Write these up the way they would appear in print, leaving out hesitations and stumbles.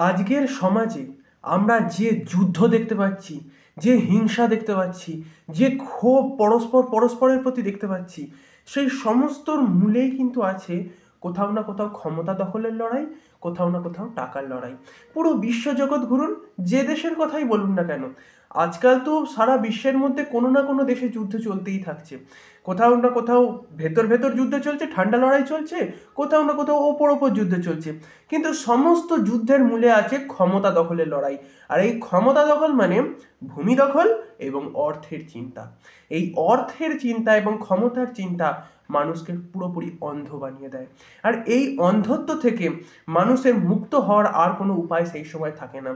আজকের সমাজে আমরা যে যুদ্ধ দেখতে পাচ্ছি, যে হিংসা দেখতে পাচ্ছি, যে ক্ষোভ পরস্পরের প্রতি দেখতে পাচ্ছি, সেই সমস্তর মূলেই কিন্তু আছে কোথাও না কোথাও ক্ষমতা দখলের লড়াই, কোথাও না কোথাও টাকার লড়াই। পুরো বিশ্বজগৎ ঘুরুন, যে দেশের কথাই বলুন না কেন, আজকাল তো সারা বিশ্বের মধ্যে কোনো না কোনো দেশে যুদ্ধ চলতেই থাকছে। কোথাও না কোথাও ভেতর ভেতর যুদ্ধ চলছে, ঠান্ডা লড়াই চলছে, কোথাও না কোথাও ওপর যুদ্ধ চলছে। কিন্তু সমস্ত যুদ্ধের মূলে আছে ক্ষমতা দখলের লড়াই। আর এই ক্ষমতা দখল মানে ভূমি দখল এবং অর্থের চিন্তা। এই অর্থের চিন্তা এবং ক্ষমতার চিন্তা মানুষকে পুরোপুরি অন্ধ বানিয়ে দেয়। আর এই অন্ধত্ব থেকে মানুষের মুক্ত হওয়ার আর কোনো উপায় সেই সময় থাকে না,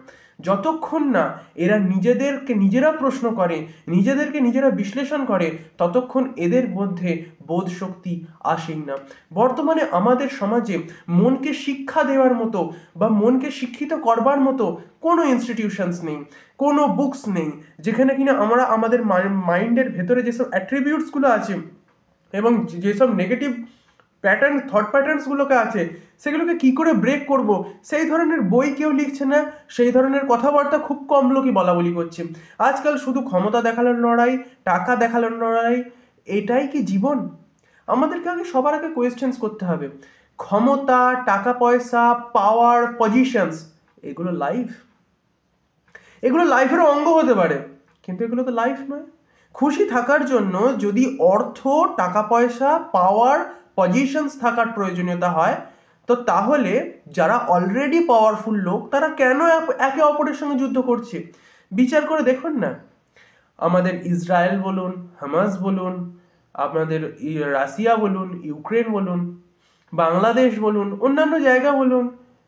যতক্ষণ না এরা নিজেদেরকে নিজেরা প্রশ্ন করে, নিজেদেরকে নিজেরা বিশ্লেষণ করে, ততক্ষণ এদের মধ্যে বোধ শক্তি আসেই না। বর্তমানে আমাদের সমাজে মনকে শিক্ষা দেওয়ার মতো বা মনকে শিক্ষিত করবার মতো কোনো ইনস্টিটিউশনস নেই, কোনো বুকস নেই, যেখানে কিনা আমরা আমাদের মাইন্ডের ভেতরে যেসব অ্যাট্রিবিউটসগুলো আছে এবং যেসব নেগেটিভ থট প্যাটার্নসগুলোকে আছে সেগুলোকে কি করে ব্রেক করব, সেই ধরনের বই কেউ লিখছে না, সেই ধরনের কথাবার্তা খুব কম লোকই বলা বলি করছে। আজকাল শুধু ক্ষমতা দেখানোর লড়াই, টাকা দেখানোর লড়াই, এটাই কি জীবন? আমাদেরকে সবার আগে কোয়েশ্চেন্স করতে হবে, ক্ষমতা, টাকা পয়সা, পাওয়ার, পজিশনস, এগুলো লাইফ? এগুলো লাইফের অঙ্গ হতে পারে, কিন্তু এগুলো তো লাইফ নয়। খুশি থাকার জন্য যদি অর্থ, টাকা পয়সা, পাওয়ার, পজিশনস থাকার প্রয়োজনীয়তা হয়, তো তাহলে যারা অলরেডি পাওয়ারফুল লোক তারা কেন একে অপরের সঙ্গে যুদ্ধ করছে? বিচার করে দেখুন না, আমাদের ইসরায়েল বলুন, হামাস বলুন, আপনাদের রাশিয়া বলুন, ইউক্রেন বলুন, বাংলাদেশ বলুন, অন্যান্য জায়গা বলুন,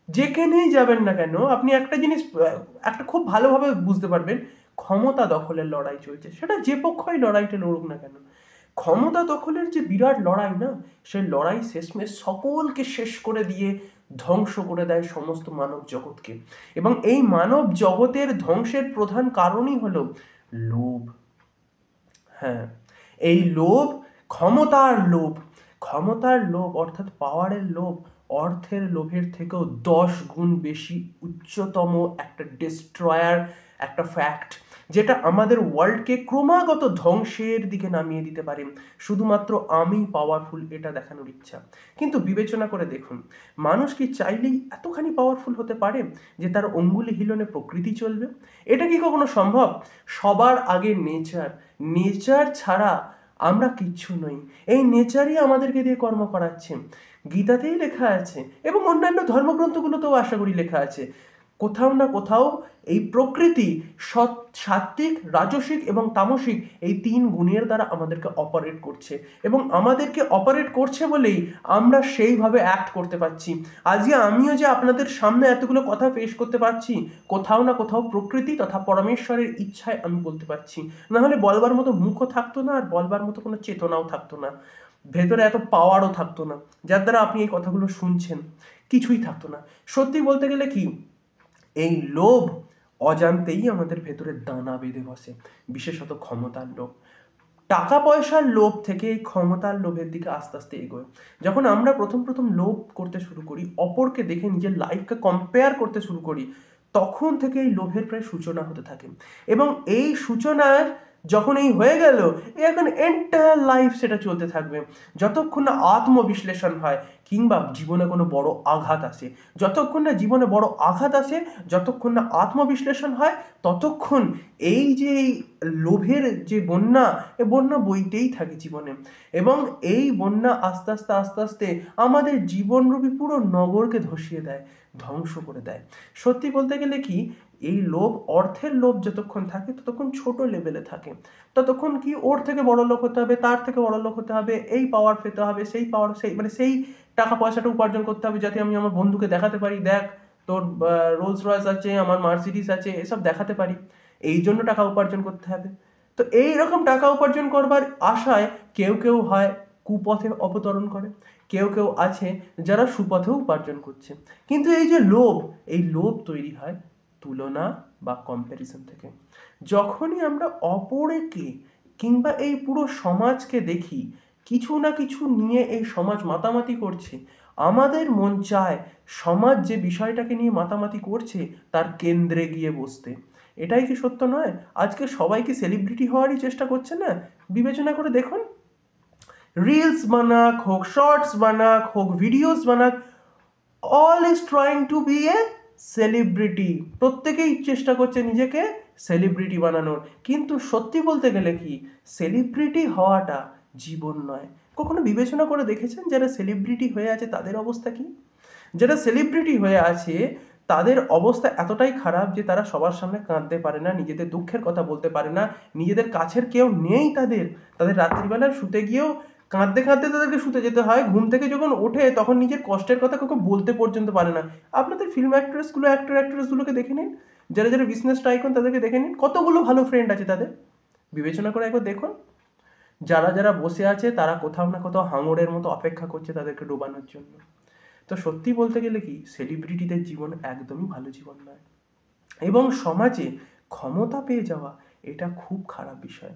যেখানেই যাবেন না কেন আপনি একটা জিনিস একটা খুব ভালোভাবে বুঝতে পারবেন, ক্ষমতা দখলের লড়াই চলছে। সেটা যে পক্ষই লড়াইটা লড়ুক না কেন, ক্ষমতা দখলের যে বিরাট লড়াই না, সেই লড়াই শেষমেশ সকলকে শেষ করে দিয়ে ধ্বংস করে দেয় সমস্ত মানব জগৎকে। এবং এই মানব জগতের ধ্বংসের প্রধান কারণই হলো লোভ। হ্যাঁ, এই লোভ, ক্ষমতার লোভ, ক্ষমতার লোভ অর্থাৎ পাওয়ারের লোভ অর্থের লোভের থেকেও 10 গুণ বেশি উচ্চতম একটা ডিস্ট্রয়ার, একটা ফ্যাক্ট, যেটা আমাদের ওয়ার্ল্ডকে ক্রমাগত ধ্বংসের দিকে নামিয়ে দিতে পারে শুধুমাত্র আমি পাওয়ারফুল এটা দেখানোর ইচ্ছা। কিন্তু বিবেচনা করে দেখুন, মানুষ কি চাইলেই এতখানি পাওয়ারফুল হতে পারে যে তার অঙ্গুলি হিলনে প্রকৃতি চলবে? এটা কি কখনো সম্ভব? সবার আগে নেচার, নেচার ছাড়া আমরা কিচ্ছু নই। এই নেচারই আমাদেরকে দিয়ে কর্ম করাচ্ছে। গীতাতেই লেখা আছে এবং অন্যান্য ধর্মগ্রন্থগুলোতেও আশা করি লেখা আছে, কোথাও না কোথাও এই প্রকৃতি সাত্ত্বিক, রাজসিক এবং তামসিক এই 3 গুণের দ্বারা আমাদেরকে অপারেট করছে, এবং আমাদেরকে অপারেট করছে বলেই আমরা সেইভাবে অ্যাক্ট করতে পারছি। আজকে আমিও যে আপনাদের সামনে এতগুলো কথা পেশ করতে পারছি, কোথাও না কোথাও প্রকৃতি তথা পরমেশ্বরের ইচ্ছায় আমি বলতে পারছি, নাহলে বলবার মতো মুখও থাকতো না, আর বলবার মতো কোনো চেতনাও থাকতো না, ভেতরে এত পাওয়ারও থাকতো না, যার দ্বারা আপনি এই কথাগুলো শুনছেন, কিছুই থাকতো না। সত্যি বলতে গেলে কি, এই লোভ অজান্তেই আমাদের ভেতরে দানা বেঁধে বসে, বিশেষত ক্ষমতার লোভ। টাকা পয়সার লোভ থেকে এই ক্ষমতার লোভের দিকে আস্তে আস্তে এগোয়। যখন আমরা প্রথম প্রথম লোভ করতে শুরু করি, অপরকে দেখে নিজের লাইফকে কম্পেয়ার করতে শুরু করি, তখন থেকে এই লোভের প্রায় সূচনা হতে থাকে। এবং এই সূচনার যখন এই হয়ে গেল, এখন এন্টায়ার লাইফ সেটা চলতে থাকবে, যতক্ষণ না আত্মবিশ্লেষণ হয় কিংবা জীবনে কোনো বড় আঘাত আসে। যতক্ষণ না জীবনে বড় আঘাত আসে, যতক্ষণ না আত্মবিশ্লেষণ হয়, ততক্ষণ এই যে এই লোভের যে বন্যা, এ বন্যা বইতেই থাকে জীবনে। এবং এই বন্যা আস্তে আস্তে আস্তে আস্তে আমাদের জীবনরূপী পুরো নগরকে ধসিয়ে দেয়, ধ্বংস করে দেয়। সত্যি বলতে গেলে কি, এই লোভ, অর্থের লোভ যতক্ষণ থাকে ততক্ষণ ছোট লেভেলে থাকে, ততক্ষণ কি ওর থেকে বড় লোক হতে হবে, তার থেকে বড় লোক হতে হবে, এই পাওয়ার পেতে হবে, সেই পাওয়ার, সেই মানে সেই টাকা পয়সাটা উপার্জন করতে হবে যাতে আমি আমার বন্ধুকে দেখাতে পারি, দেখ তোর রোলস রয়েস আছে, আমার মার্সিডিস আছে, এসব দেখাতে পারি, এই জন্য টাকা উপার্জন করতে হবে। তো এই রকম টাকা উপার্জন করবার আশায় কেউ কেউ হয় কুপথে অবতরণ করে, কেউ কেউ আছে যারা সুপথেও উপার্জন করছে। কিন্তু এই যে লোভ, এই লোভ তৈরি হয় তুলনা বা কম্প্যারিজন থেকে। যখনই আমরা অপরকে কিংবা এই পুরো সমাজকে দেখি কিছু না কিছু নিয়ে এই সমাজ মাতামাতি করছে, আমাদের মন চায় সমাজ যে বিষয়টাকে নিয়ে মাতামাতি করছে তার কেন্দ্রে গিয়ে বসতে। এটাই কি সত্য নয়? আজকে সবাই কি সেলিব্রিটি হওয়ারই চেষ্টা করছে না? বিবেচনা করে দেখুন, রিলস বানাক, হোক শর্টস বানাক, হোক ভিডিওস বানাক, all is trying to be a celebrity. প্রত্যেকেই চেষ্টা করছে নিজেকে সেলিব্রিটি বানানোর। কিন্তু সত্যি বলতে গেলে কি, সেলিব্রিটি হওয়াটা জীবন নয়। কখনো বিবেচনা করে দেখেছেন যারা সেলিব্রিটি হয়ে আছে তাদের অবস্থা কি? যারা সেলিব্রিটি হয়ে আছে তাদের অবস্থা এতটাই খারাপ যে তারা সবার সামনে কাঁদতে পারে না, নিজেদের দুঃখের কথা বলতে পারে না, নিজেদের কাছের কেউ নেই তাদের। তাদের রাত্রিবেলা শুতে গিয়েও কাঁদতে কাঁদতে তাদেরকে শুতে যেতে হয়। ঘুম থেকে যখন ওঠে তখন নিজের কষ্টের কথা কাউকে বলতে পর্যন্ত পারে না। আপনাদের ফিল্ম অ্যাক্ট্রেসগুলোকে দেখে নিন, যারা যারা বিজনেস টাইকন তাদেরকে দেখে নিন, কতগুলো ভালো ফ্রেন্ড আছে তাদের। বিবেচনা করে একবার দেখুন, যারা যারা বসে আছে তারা কোথাও না কোথাও হাঙরের মতো অপেক্ষা করছে তাদেরকে ডোবানোর জন্য। তো সত্যি বলতে গেলে কি, সেলিব্রিটিদের জীবন একদমই ভালো জীবন নয়। এবং সমাজে ক্ষমতা পেয়ে যাওয়া এটা খুব খারাপ বিষয়।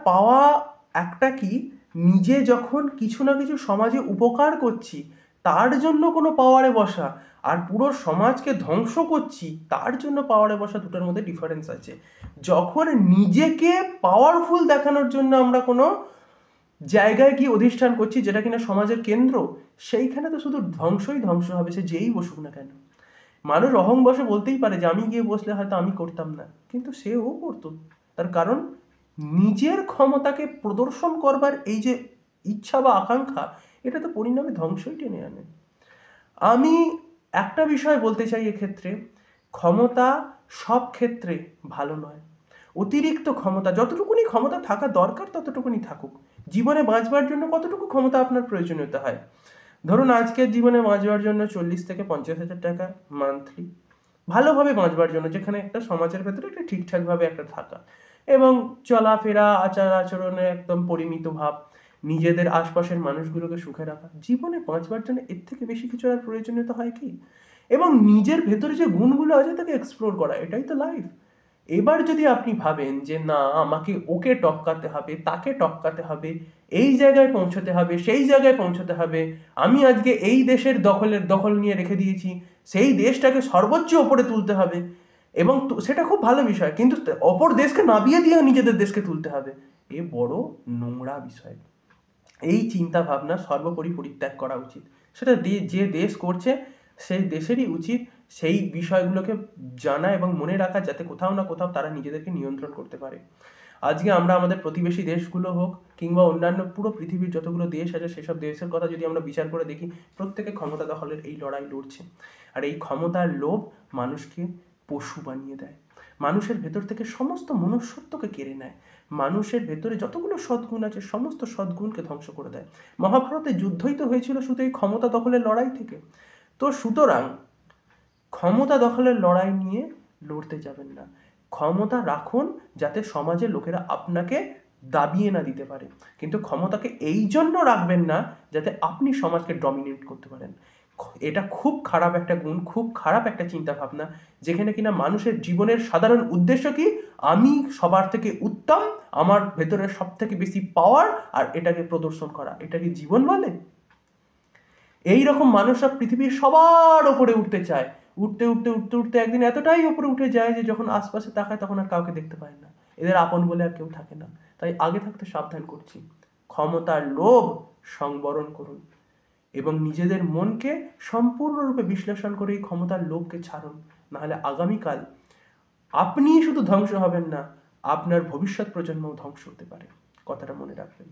পাওয়া একটা কি, নিজে যখন কিছু না কিছু সমাজে উপকার করছি তার জন্য কোনো পাওয়ারে বসা, আর পুরো সমাজকে ধ্বংস করছি তার জন্য পাওয়ারে বসা, দুটোর মধ্যে ডিফারেন্স আছে। যখন নিজেকে পাওয়ারফুল দেখানোর জন্য আমরা কোনো জায়গায় গিয়ে অধিষ্ঠান করছি যেটা কিনা সমাজের কেন্দ্র, সেইখানে তো শুধু ধ্বংসই ধ্বংস হবে, সে যেই বসুক না কেন। মানুষ অহং বসে বলতেই পারে যে আমি গিয়ে বসলে হয়তো আমি করতাম না, কিন্তু সেও করতো। তার কারণ নিজের ক্ষমতাকে প্রদর্শন করবার এই যে ইচ্ছা বা আকাঙ্ক্ষা, এটা তো পরিণামে ধ্বংসই টেনে আনে। আমি একটা বিষয় বলতে চাই এক্ষেত্রে, ক্ষমতা সব ক্ষেত্রে ভালো নয়। অতিরিক্ত ক্ষমতা, যতটুকুনি ক্ষমতা থাকা দরকার ততটুকুনি থাকুক। জীবনে বাঁচবার জন্য কতটুকু ক্ষমতা আপনার প্রয়োজনীয়তা হয়? ধরুন আজকের জীবনে বাঁচবার জন্য 40 থেকে 50,000 টাকা মান্থলি, ভালোভাবে বাঁচবার জন্য, যেখানে একটা সমাজের ভেতরে একটা ঠিকঠাকভাবে একটা থাকা এবং চলাফেরা, আচার আচরণে একদম পরিমিত ভাব, নিজেদের আশপাশের মানুষগুলোকে সুখে রাখা। জীবনে বাঁচবার জন্য এর থেকে বেশি কিছু আর প্রয়োজনীয়তা হয় কি? এবং নিজের ভেতরে যে গুণগুলো আছে তাকে এক্সপ্লোর করা, এটাই তো লাইফ। এবার যদি আপনি ভাবেন যে না, আমাকে ওকে টপকাতে হবে, তাকে টপকাতে হবে, এই জায়গায় পৌঁছতে হবে, সেই জায়গায় পৌঁছতে হবে, আমি আজকে এই দেশের দখল নিয়ে রেখে দিয়েছি, সেই দেশটাকে সর্বোচ্চ ওপরে তুলতে হবে, এবং সেটা খুব ভালো বিষয়, কিন্তু অপর দেশকে নামিয়ে দিয়ে নিজেদের দেশকে তুলতে হবে, এ বড় নোংরা বিষয়। এই চিন্তা ভাবনা সর্বোপরি পরিত্যাগ করা উচিত। সেটা যে দেশ করছে সেই দেশেরই উচিত সেই বিষয়গুলোকে জানা এবং মনে রাখা, যাতে কোথাও না কোথাও তারা নিজেদেরকে নিয়ন্ত্রণ করতে পারে। আজকে আমরা আমাদের প্রতিবেশী দেশগুলো হোক কিংবা অন্যান্য পুরো পৃথিবীর যতগুলো দেশ আছে সেসব দেশের কথা যদি আমরা বিচার করে দেখি, প্রত্যেকে ক্ষমতা দখলের এই লড়াই লড়ছে। আর এই ক্ষমতার লোভ মানুষকে পশু বানিয়ে দেয়, মানুষের ভেতর থেকে সমস্ত মনুষ্যত্বকে কেড়ে নেয়, মানুষের ভেতরে যতগুলো সদ্গুণ আছে সমস্ত সদ্গুণকে ধ্বংস করে দেয়। মহাভারতে যুদ্ধই তো হয়েছিল শুধু এই ক্ষমতা দখলের লড়াই থেকে। তো সুতরাং ক্ষমতা দখলের লড়াই নিয়ে লড়তে যাবেন না। ক্ষমতা রাখুন যাতে সমাজের লোকেরা আপনাকে দাবিয়ে না দিতে পারে, কিন্তু ক্ষমতাকে এই জন্য রাখবেন না যাতে আপনি সমাজকে ডমিনেট করতে পারেন। এটা খুব খারাপ একটা গুণ, খুব খারাপ একটা চিন্তা ভাবনা, যেখানে কিনা মানুষের জীবনের সাধারণ উদ্দেশ্য কি, আমি সবার থেকে উত্তম, আমার ভেতরে সব থেকে বেশি পাওয়ার, আর এটাকে প্রদর্শন করা, এটা কি জীবন বলে? এই রকম মানুষরা পৃথিবীর সবার ওপরে উঠতে চায়, উঠতে উঠতে উঠতে উঠতে একদিন এতটাই ওপরে উঠে যায় যে যখন আশপাশে তাকায় তখন আর কাউকে দেখতে পায় না, এদের আপন বলে আর কেউ থাকে না। তাই আগে থাকতে সাবধান করছি, ক্ষমতার লোভ সংবরণ করুন এবং নিজেদের মনকে সম্পূর্ণরূপে বিশ্লেষণ করে এই ক্ষমতার লোভকে ছাড়ুন। নাহলে আগামীকাল আপনিই শুধু ধ্বংস হবেন না, আপনার ভবিষ্যৎ প্রজন্মও ধ্বংস হতে পারে। কথাটা মনে রাখবেন।